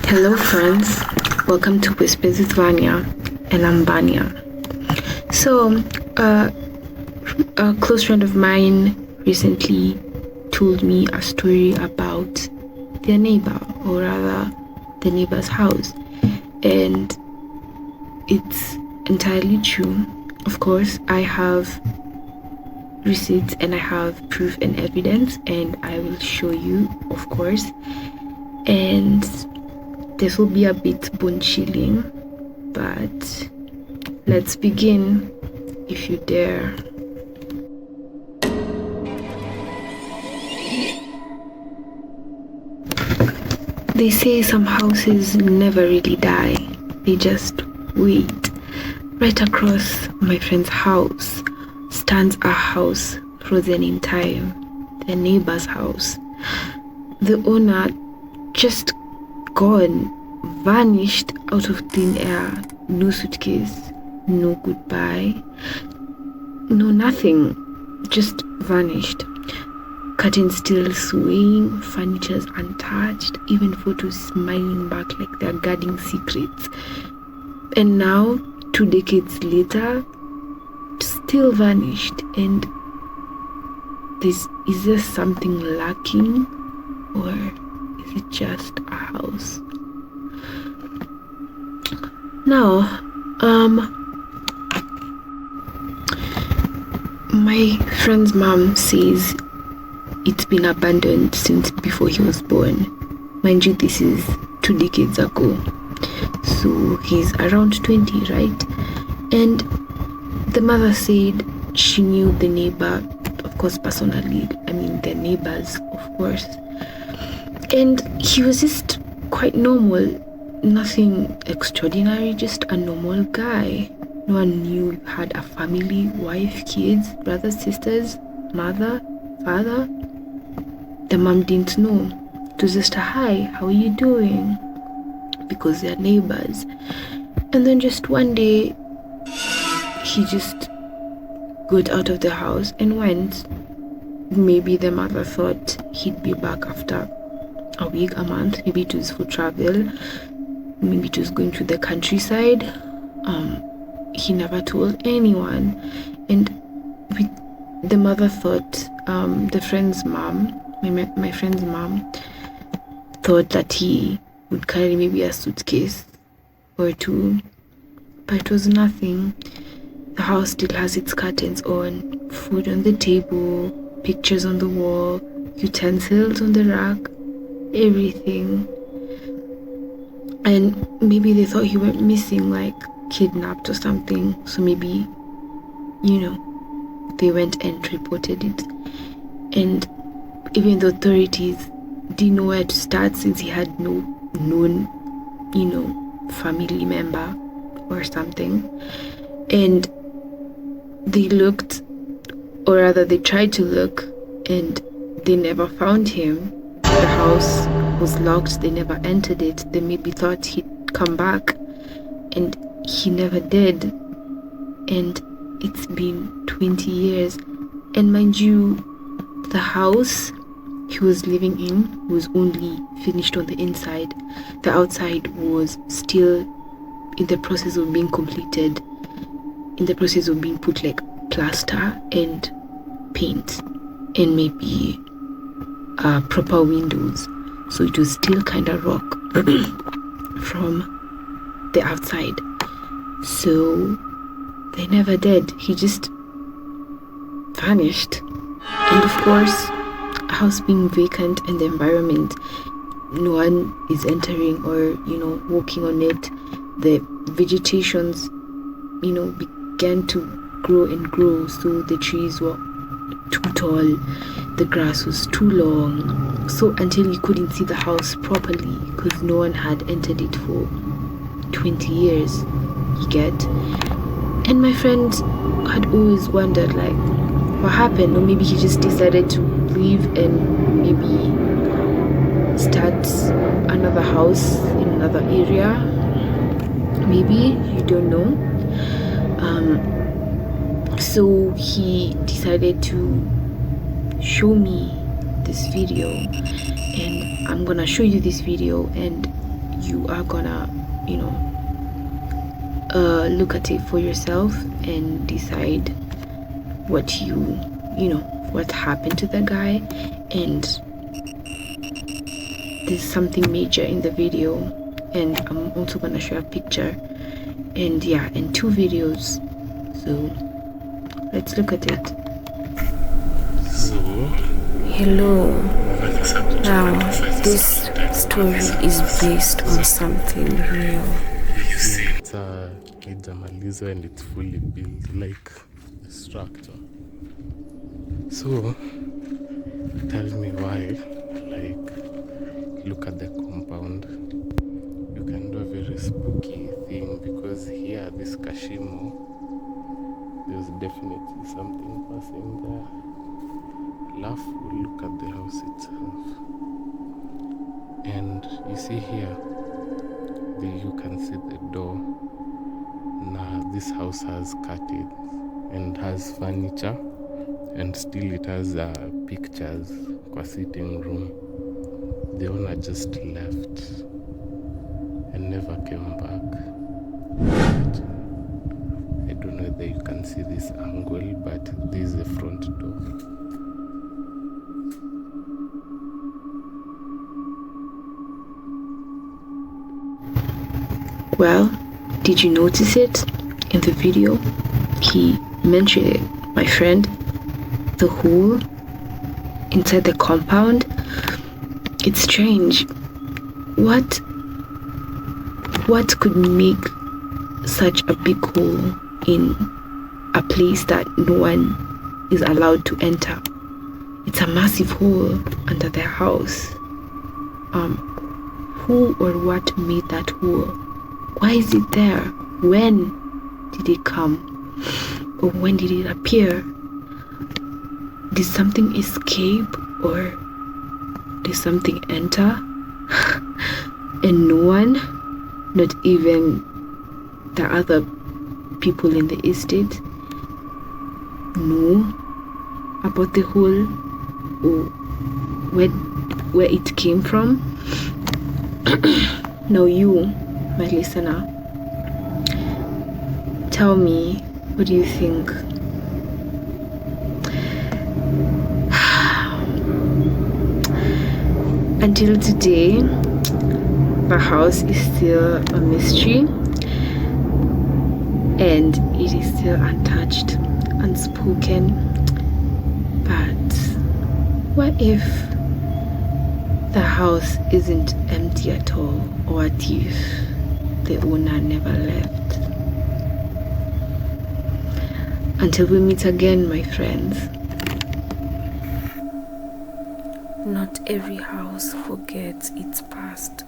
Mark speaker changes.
Speaker 1: Hello friends, welcome to Whispers with Vanya, and I'm Vanya. So, a close friend of mine recently told me a story about their neighbor, or rather the neighbor's house, and it's entirely true. Of course, I have receipts and I have proof and evidence, and I will show you, of course. And this will be a bit bone chilling, but let's begin, if you dare. They say some houses never really die, they just wait. Right across my friend's house stands a house frozen in time, their neighbor's house. The owner just gone, vanished out of thin air. No suitcase, no goodbye, no nothing, just vanished. Curtains still swaying, furniture's untouched, even photos smiling back like they're guarding secrets. And now, 2 decades later, still vanished. And is there something lacking, or is it just a house? Now, my friend's mom says it's been abandoned since before he was born. Mind you, this is 2 decades ago, so he's around 20, right? And the mother said she knew the neighbor, of course, personally. I mean, the neighbors, of course. And he was just quite normal, nothing extraordinary, just a normal guy. No one knew he had a family, wife, kids, brothers, sisters, mother, father. The mom didn't know. It was just a hi, how are you doing? Because they're neighbors. And then just one day, he just got out of the house and went. Maybe the mother thought he'd be back after a week, a month. Maybe it was for travel. Maybe it was going to the countryside. He never told anyone. And the mother thought, the friend's mom, my friend's mom, thought that he would carry maybe a suitcase or 2, but it was nothing. The house still has its curtains on, food on the table, pictures on the wall, utensils on the rack, everything. And maybe they thought he went missing, like kidnapped or something. So maybe, they went and reported it. And even the authorities didn't know where to start, since he had no known, family member or something. And they looked, or rather they tried to look, and they never found him. The house was locked, they never entered it. They maybe thought he'd come back, and he never did. And it's been 20 years. And mind you, the house he was living in was only finished on the inside. The outside was still in the process of being completed, in the process of being put like plaster and paint, and maybe proper windows. So it was still kind of rock from the outside. So they never did. He just vanished. And of course, a house being vacant and the environment, no one is entering or walking on it. The vegetations began to grow and grow. So the trees were too tall, the grass was too long, so until you couldn't see the house properly, because no one had entered it for 20 years, you get. And my friend had always wondered, like, what happened? Or maybe he just decided to leave and maybe start another house in another area. Maybe, you don't know. So he decided to show me this video, and I'm gonna show you this video, and you are gonna, look at it for yourself and decide what what happened to the guy. And there's something major in the video, and I'm also gonna show a picture, and yeah, and 2 videos. So let's look at it.
Speaker 2: Hello. Now, this story is based on something real.
Speaker 3: It's Jamalizo and it's fully built like a structure. So, tell me why, like, look at the compound. You can do a very spooky thing because here, this Kashimo, there's definitely something passing there. Laugh, look at the house itself. And you see here, you can see the door. Now, this house has curtains and has furniture, and still it has pictures for sitting room. The owner just left and never came back. But I don't know whether you can see this angle, but this is the front door.
Speaker 1: Well, did you notice it in the video? He mentioned it, my friend. The hole inside the compound. It's strange. What could make such a big hole in a place that no one is allowed to enter? It's a massive hole under their house. Who or what made that hole? Why is it there? When did it come? Or when did it appear? Did something escape, or did something enter? And no one, not even the other people in the estate, know about the hole or where it came from? Now you, my listener, tell me, what do you think? Until today, the house is still a mystery, and it is still untouched, unspoken. But what if the house isn't empty at all? Or what if the owner never left? Until we meet again, my friends.
Speaker 2: Not every house forgets its past.